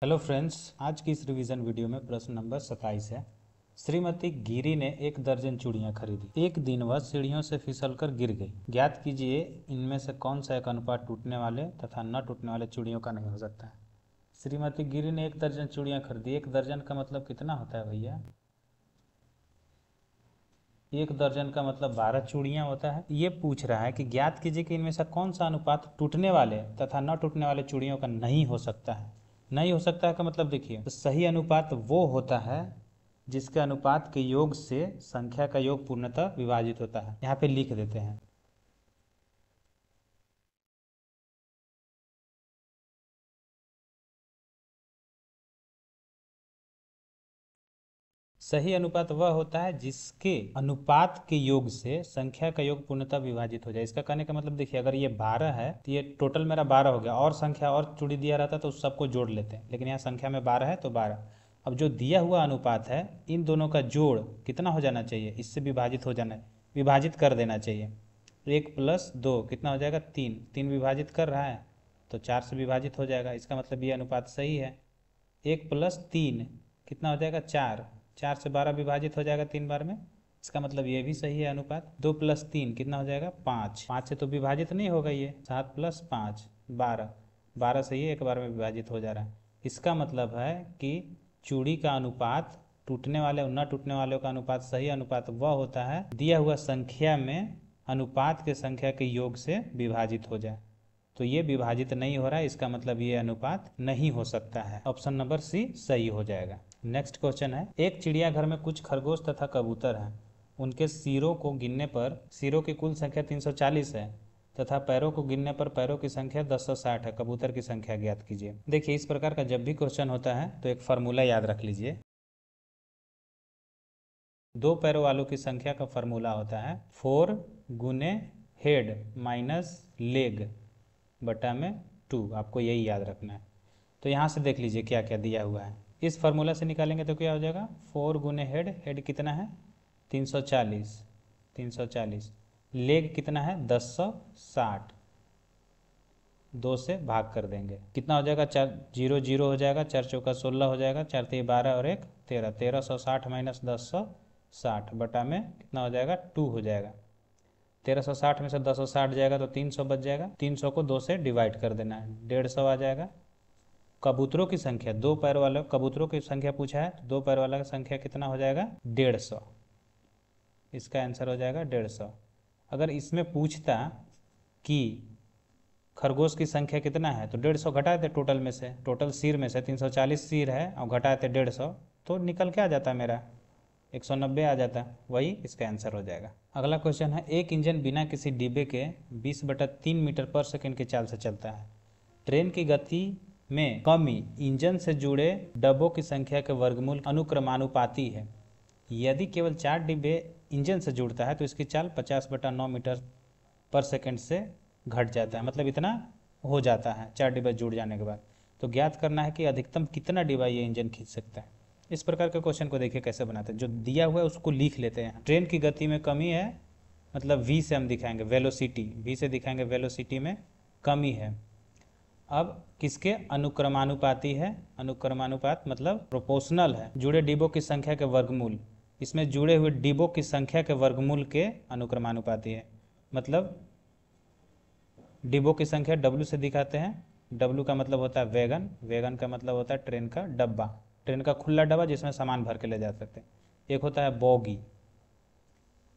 Hello friends, आज की इस रिवीजन वीडियो में प्रश्न नंबर 27 है। श्रीमती गिरी ने 1 दर्जन चूड़ियां खरीदी। एक दिन वह सीढ़ियों से फिसलकर गिर गई। ज्ञात कीजिए इनमें से कौन सा एक अनुपात टूटने वाले तथा न टूटने वाले चूड़ियों का नहीं हो सकता है। श्रीमती गिरी ने 1 दर्जन चूड़ियां खरीदी। 1 दर्जन का मतलब कितना होता है भैया? 1 दर्जन का मतलब 12 चूड़ियां होता है। ये पूछ रहा है कि ज्ञात कीजिए कि इनमें से कौन सा अनुपात टूटने वाले तथा न टूटने वाले चूड़ियों का नहीं हो सकता है। नहीं हो सकता है का मतलब देखिए, तो सही अनुपात वो होता है जिसके अनुपात के योग से संख्या का योग पूर्णतः विभाजित होता है। यहाँ पे लिख देते हैं। सही अनुपात वह होता है जिसके अनुपात के योग से संख्या का योग पूर्णतः विभाजित हो जाए। इसका कहने का मतलब देखिए, अगर ये 12 है तो ये टोटल मेरा 12 हो गया, और संख्या और चूड़ी दिया रहता तो उस सबको जोड़ लेते हैं, लेकिन यहाँ संख्या में 12 है तो 12। अब जो दिया हुआ अनुपात है इन दोनों का जोड़ कितना हो जाना चाहिए? इससे विभाजित हो जाना, विभाजित कर देना चाहिए। 1 + 2 कितना हो जाएगा? 3। 3 विभाजित कर रहा है तो 4 से विभाजित हो जाएगा। इसका मतलब ये अनुपात सही है। 1 + 3 कितना हो जाएगा? 4। 4 से 12 विभाजित हो जाएगा 3 बार में। इसका मतलब ये भी सही है अनुपात। 2 + 3 कितना हो जाएगा? 5। 5 से तो विभाजित नहीं होगा ये। 7 + 5 12। 12 से ये एक बार में विभाजित हो जा रहा है। इसका मतलब है कि चूड़ी का अनुपात टूटने वाले और न टूटने वालों का अनुपात सही अनुपात वह होता है दिया हुआ संख्या में अनुपात के संख्या के योग से विभाजित हो जाए। तो ये विभाजित नहीं हो रहा है, इसका मतलब ये अनुपात नहीं हो सकता है। ऑप्शन नंबर सी सही हो जाएगा। नेक्स्ट क्वेश्चन है, एक चिड़ियाघर में कुछ खरगोश तथा कबूतर हैं। उनके सिरों को गिनने पर सिरों की कुल संख्या 340 है तथा पैरों को गिनने पर पैरों की संख्या 1060 है। कबूतर की संख्या ज्ञात कीजिए। देखिए, इस प्रकार का जब भी क्वेश्चन होता है तो एक फार्मूला याद रख लीजिए। 2 पैरों वालों की संख्या का फार्मूला होता है 4 गुने हेड माइनस लेग बटा में 2। आपको यही याद रखना है। तो यहाँ से देख लीजिए क्या क्या दिया हुआ है। इस फार्मूला से निकालेंगे तो क्या हो जाएगा? 4 गुने हेड, हेड कितना है? 340। 340 लेग कितना है? 1060। 2 से भाग कर देंगे, कितना हो जाएगा? 4 0 0 हो जाएगा, 4 चौका 16 हो जाएगा, 4 3 12 और 1 13। 1360 माइनस 1060 बटा में कितना हो जाएगा? 2 हो जाएगा। 1360 में से 1060 जाएगा तो 300 बच जाएगा। 300 को 2 से डिवाइड कर देना है, 150 आ जाएगा। कबूतरों की संख्या, 2 पैर वाले कबूतरों की संख्या पूछा है, 2 पैर वाला की संख्या कितना हो जाएगा? 150। इसका आंसर हो जाएगा 150। अगर इसमें पूछता कि खरगोश की संख्या कितना है तो 150 घटाए थे टोटल में से, टोटल सिर में से 340 सिर है और घटाए थे 150, तो निकल के आ जाता है मेरा 190 आ जाता है। वही इसका आंसर हो जाएगा। अगला क्वेश्चन है, एक इंजन बिना किसी डिब्बे के 20/3 मीटर पर सेकंड की चाल से चलता है। ट्रेन की गति में कमी इंजन से जुड़े डब्बों की संख्या के वर्गमूल अनुक्रमानुपाती है। यदि केवल 4 डिब्बे इंजन से जुड़ता है तो इसकी चाल 50/9 मीटर पर सेकंड से घट जाता है, मतलब इतना हो जाता है 4 डिब्बे जुड़ जाने के बाद। तो ज्ञात करना है कि अधिकतम कितना डिब्बा ये इंजन खींच सकता है। इस प्रकार के क्वेश्चन को देखिए कैसे बनाते हैं। जो दिया हुआ है उसको लिख लेते हैं। ट्रेन की गति में कमी है, मतलब v से हम दिखाएंगे वेलोसिटी, v से दिखाएंगे वेलोसिटी में कमी है। अब किसके अनुक्रमानुपाती है? अनुक्रमानुपात मतलब प्रोपोर्शनल है, जुड़े डिब्बों की संख्या के वर्गमूल। इसमें जुड़े हुए डिब्बों की संख्या के वर्गमूल के अनुक्रमानुपाती है। मतलब डिब्बों की संख्या W से दिखाते हैं। W का मतलब होता है वैगन, वैगन का मतलब होता है ट्रेन का डब्बा, ट्रेन का खुला डब्बा जिसमें सामान भर के ले जा सकते हैं। एक होता है बोगी,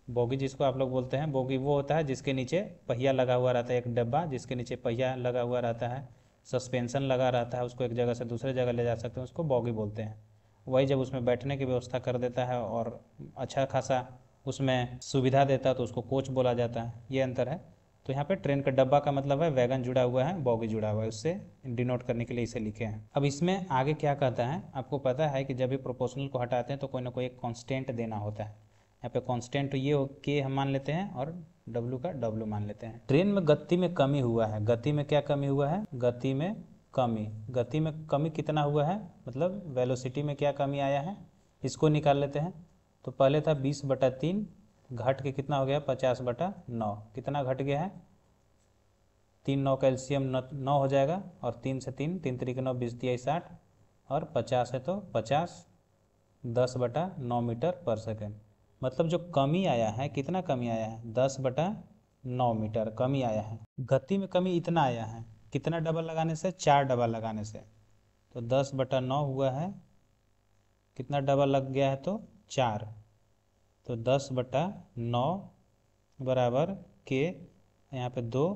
बोगी जिसको आप लोग बोलते हैं बोगी, वो होता है जिसके नीचे पहिया लगा हुआ रहता है, एक डब्बा जिसके नीचे पहिया लगा हुआ रहता है, सस्पेंशन लगा रहता है, उसको एक जगह से दूसरे जगह ले जा सकते हैं, उसको बोगी बोलते हैं। वही जब उसमें बैठने की व्यवस्था कर देता है और अच्छा खासा उसमें सुविधा देता है तो उसको कोच बोला जाता है। ये अंतर है। तो यहाँ पे ट्रेन का डब्बा का मतलब है वैगन जुड़ा हुआ है, बोगी जुड़ा हुआ है, उससे डिनोट करने के लिए इसे लिखे हैं। अब इसमें आगे क्या कहता है, आपको पता है कि जब भी प्रोपोर्शनल को हटाते हैं तो कोई ना कोई एक कांस्टेंट देना होता है। यहाँ पे कांस्टेंट ये के हम मान लेते हैं और डब्लू का डब्लू मान लेते हैं। ट्रेन में गति में कमी हुआ है। गति में क्या कमी हुआ है? गति में कमी। गति में कमी कितना हुआ है, मतलब वेलोसिटी में क्या कमी आया है, इसको निकाल लेते हैं। तो पहले था 20/3, घट के कितना हो गया? 50/9। कितना घट गया है? 3 9 का एलसीएम 9 हो जाएगा और 3 से 3 3 3 9 20 3 60 और 50 है तो 50 10/9 मीटर पर सेकेंड। मतलब जो कमी आया है, कितना कमी आया है, 10/9 मीटर कमी आया है। गति में कमी इतना आया है, कितना डबल लगाने से, 4 डबल लगाने से। तो 10/9 हुआ है, कितना डबल लग गया है तो 4। तो 10/9 बराबर के, यहाँ पे 2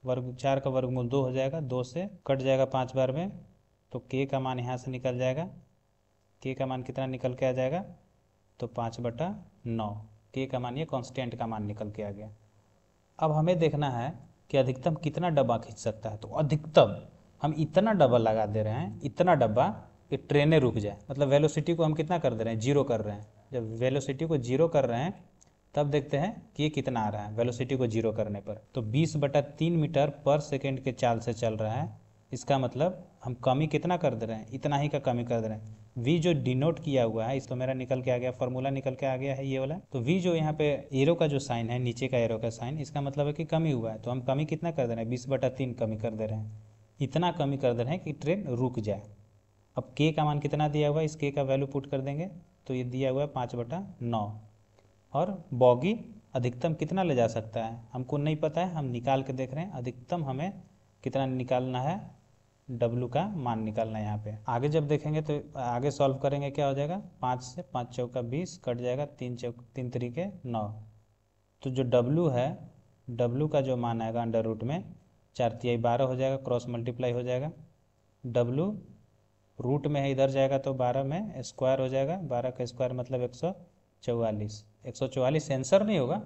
वर्ग, 4 का वर्गमूल 2 हो जाएगा, 2 से कट जाएगा 5 बार में, तो के का मान यहाँ से निकल जाएगा। के का मान कितना निकल के आ जाएगा, तो 5/9। के का मान, ये कांस्टेंट का मान निकल के आ गया। अब हमें देखना है कि अधिकतम कितना डब्बा खींच सकता है। तो अधिकतम हम इतना डब्बा लगा दे रहे हैं, इतना डब्बा कि ट्रेनें रुक जाए। मतलब वेलोसिटी को हम कितना कर दे रहे हैं, 0 कर रहे हैं। जब वेलोसिटी को 0 कर रहे हैं तब देखते हैं कि ये कितना आ रहा है वेलोसिटी को 0 करने पर। तो 20/3 मीटर पर सेकेंड के चाल से चल रहा है। इसका मतलब हम कमी कितना कर दे रहे हैं, इतना ही का कमी कर दे रहे हैं। v जो डिनोट किया हुआ है, इस तो मेरा निकल के आ गया, फार्मूला निकल के आ गया है ये वाला। तो v जो यहाँ पे एरो का जो साइन है, नीचे का एरो का साइन, इसका मतलब है कि कमी हुआ है। तो हम कमी कितना कर दे रहे हैं, 20/3 कमी कर दे रहे हैं। इतना कमी कर दे रहे हैं कि ट्रेन रुक जाए। अब k का मान कितना दिया हुआ है, इस k का वैल्यू पुट कर देंगे तो ये दिया हुआ है 5/9। और बॉगी अधिकतम कितना ले जा सकता है हमको नहीं पता है, हम निकाल के देख रहे हैं। अधिकतम हमें कितना निकालना है, W का मान निकालना है यहाँ पे। आगे जब देखेंगे तो आगे सॉल्व करेंगे, क्या हो जाएगा, 5 से 5 चौका 20 कट जाएगा, 3 तरीके 9। तो जो W है, W का जो मान आएगा अंडर रूट में 4×3 12 हो जाएगा, क्रॉस मल्टीप्लाई हो जाएगा। W रूट में है, इधर जाएगा तो 12 में स्क्वायर हो जाएगा, 12 का स्क्वायर मतलब 144। 144 आंसर नहीं होगा,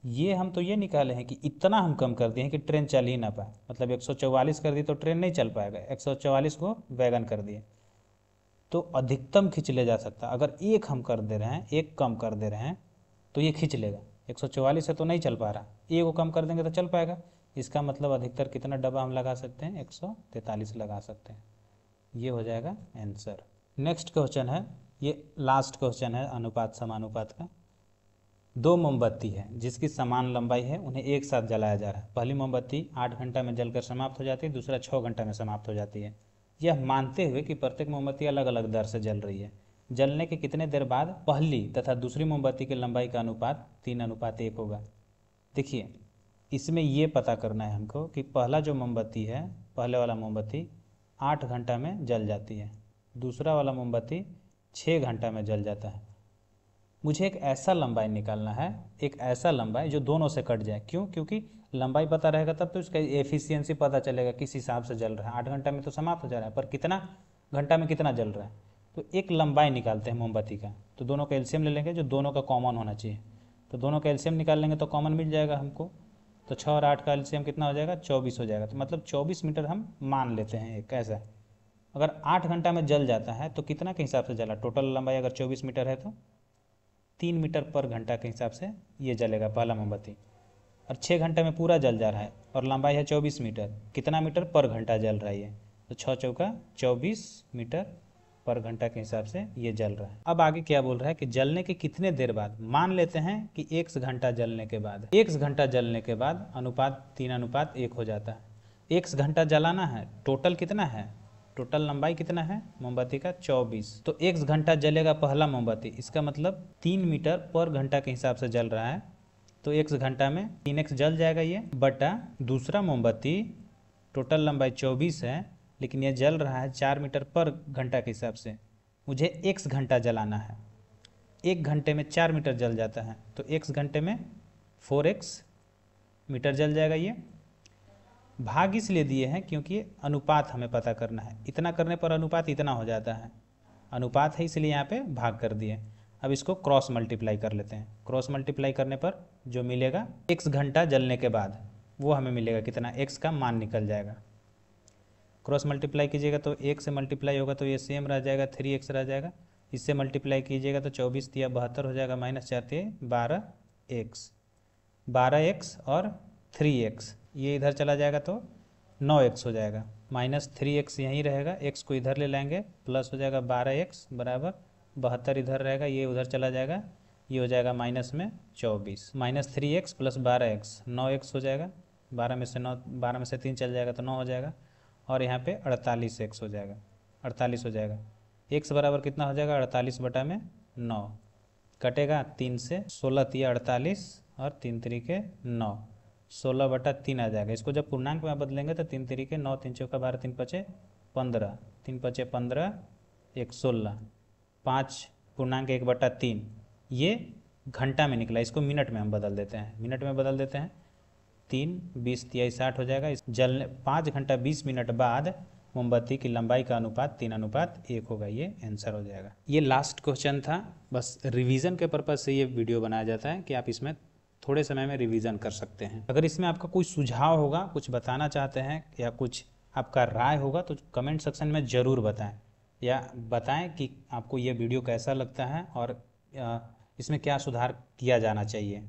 ये हम तो ये निकाले हैं कि इतना हम कम कर दिए हैं कि ट्रेन चल ही ना पाए। मतलब 144 कर दी तो ट्रेन नहीं चल पाएगा, 144 को वैगन कर दिए तो अधिकतम खींच ले जा सकता। अगर एक हम कर दे रहे हैं, एक कम कर दे रहे हैं तो ये खींच लेगा। 144 से तो नहीं चल पा रहा, एक को कम कर देंगे तो चल पाएगा। इसका मतलब अधिकतर कितना डब्बा हम लगा सकते हैं, 143 लगा सकते हैं। ये हो जाएगा आंसर। नेक्स्ट क्वेश्चन है, ये लास्ट क्वेश्चन है अनुपात समानुपात का। 2 मोमबत्ती है जिसकी समान लंबाई है, उन्हें एक साथ जलाया जा रहा है। पहली मोमबत्ती 8 घंटा में जलकर समाप्त हो जाती है, दूसरा 6 घंटा में समाप्त हो जाती है। यह मानते हुए कि प्रत्येक मोमबत्ती अलग अलग दर से जल रही है। जलने के कितने देर बाद पहली तथा दूसरी मोमबत्ती की लंबाई का अनुपात 3:1 होगा। देखिए, इसमें ये पता करना है हमको कि पहला जो मोमबत्ती है, पहले वाला मोमबत्ती 8 घंटा में जल जाती है, दूसरा वाला मोमबत्ती 6 घंटा में जल जाता है। मुझे एक ऐसा लंबाई निकालना है, एक ऐसा लंबाई जो दोनों से कट जाए। क्यों? क्योंकि लंबाई पता रहेगा तब तो इसका एफिशिएंसी पता चलेगा, किस हिसाब से जल रहा है। 8 घंटा में तो समाप्त हो जा रहा है, पर कितना घंटा में कितना जल रहा है। तो एक लंबाई निकालते हैं मोमबत्ती का, तो दोनों का एलसीएम ले लेंगे, जो दोनों का कॉमन होना चाहिए। तो दोनों का एलसीएम निकाल लेंगे तो कॉमन मिल जाएगा हमको। तो 6 और 8 का एलसीएम कितना हो जाएगा, 24 हो जाएगा। तो मतलब 24 मीटर हम मान लेते हैं एक ऐसा। अगर 8 घंटा में जल जाता है तो कितना के हिसाब से जला, टोटल लंबाई अगर 24 मीटर है तो 3 मीटर पर घंटा के हिसाब से ये जलेगा पहला मोमबत्ती। और 6 घंटे में पूरा जल जा रहा है और लंबाई है 24 मीटर, कितना मीटर पर घंटा जल रहा है ये, तो 6 चौका 24 मीटर पर घंटा के हिसाब से ये जल रहा है। अब आगे क्या बोल रहा है कि जलने के कितने देर बाद, मान लेते हैं कि 1 घंटा जलने के बाद, 1 घंटा जलने के बाद अनुपात 3:1 हो जाता है। 1 घंटा जलाना है, टोटल कितना है, टोटल लंबाई कितना है मोमबत्ती का, 24। तो 1 घंटा जलेगा पहला मोमबत्ती, इसका मतलब 3 मीटर पर घंटा के हिसाब से जल रहा है। तो 1 घंटा में 3x जल जाएगा ये, बटा दूसरा मोमबत्ती, टोटल लंबाई 24 है लेकिन ये जल रहा है 4 मीटर पर घंटा के हिसाब से। मुझे x घंटा जलाना है, 1 घंटे में 4 मीटर जल जाता है, तो x घंटे में 4x मीटर जल जाएगा ये। भाग इसलिए दिए हैं क्योंकि अनुपात हमें पता करना है, इतना करने पर अनुपात इतना हो जाता है, अनुपात है इसलिए यहाँ पे भाग कर दिए। अब इसको क्रॉस मल्टीप्लाई कर लेते हैं। क्रॉस मल्टीप्लाई करने पर जो मिलेगा 1 घंटा जलने के बाद वो हमें मिलेगा कितना, x का मान निकल जाएगा। क्रॉस मल्टीप्लाई कीजिएगा तो 1 से मल्टीप्लाई होगा तो ये सेम रह जाएगा, 3x रह जाएगा। इससे मल्टीप्लाई कीजिएगा तो 24 × 72 हो जाएगा, -4 × 12x, 12x और 3x, ये इधर चला जाएगा तो 9x हो जाएगा, -3x यहीं रहेगा, x को इधर ले लेंगे, प्लस हो जाएगा 12x बराबर 72 इधर रहेगा, ये उधर चला जाएगा, ये हो जाएगा माइनस में 24, -3x + 12x 9x हो जाएगा, 12 में से 3 चल जाएगा तो 9 हो जाएगा, और यहाँ पे 48x हो जाएगा। 48 हो जाएगा। x बराबर कितना हो जाएगा 48/9 कटेगा 3 से 16 तिया 48 और 3 तरीके 9 16/3 आ जाएगा। इसको जब पूर्णांक में बदलेंगे तो 3 तरीके 9 3 चौका 12 3 पचे 15 3 पचे 15 1 16 5 पूर्णांक 1/3 ये घंटा में निकला। इसको मिनट में हम बदल देते हैं, मिनट में बदल देते हैं 3 20 तिया 60 हो जाएगा। इस जलने 5 घंटा 20 मिनट बाद मोमबत्ती की लंबाई का अनुपात 3:1 होगा। ये आंसर हो जाएगा। ये लास्ट क्वेश्चन था, बस रिवीजन के पर्पज़ से ये वीडियो बनाया जाता है कि आप इसमें थोड़े समय में रिवीजन कर सकते हैं। अगर इसमें आपका कोई सुझाव होगा, कुछ बताना चाहते हैं या कुछ आपका राय होगा तो कमेंट सेक्शन में ज़रूर बताएं, या बताएं कि आपको ये वीडियो कैसा लगता है और इसमें क्या सुधार किया जाना चाहिए।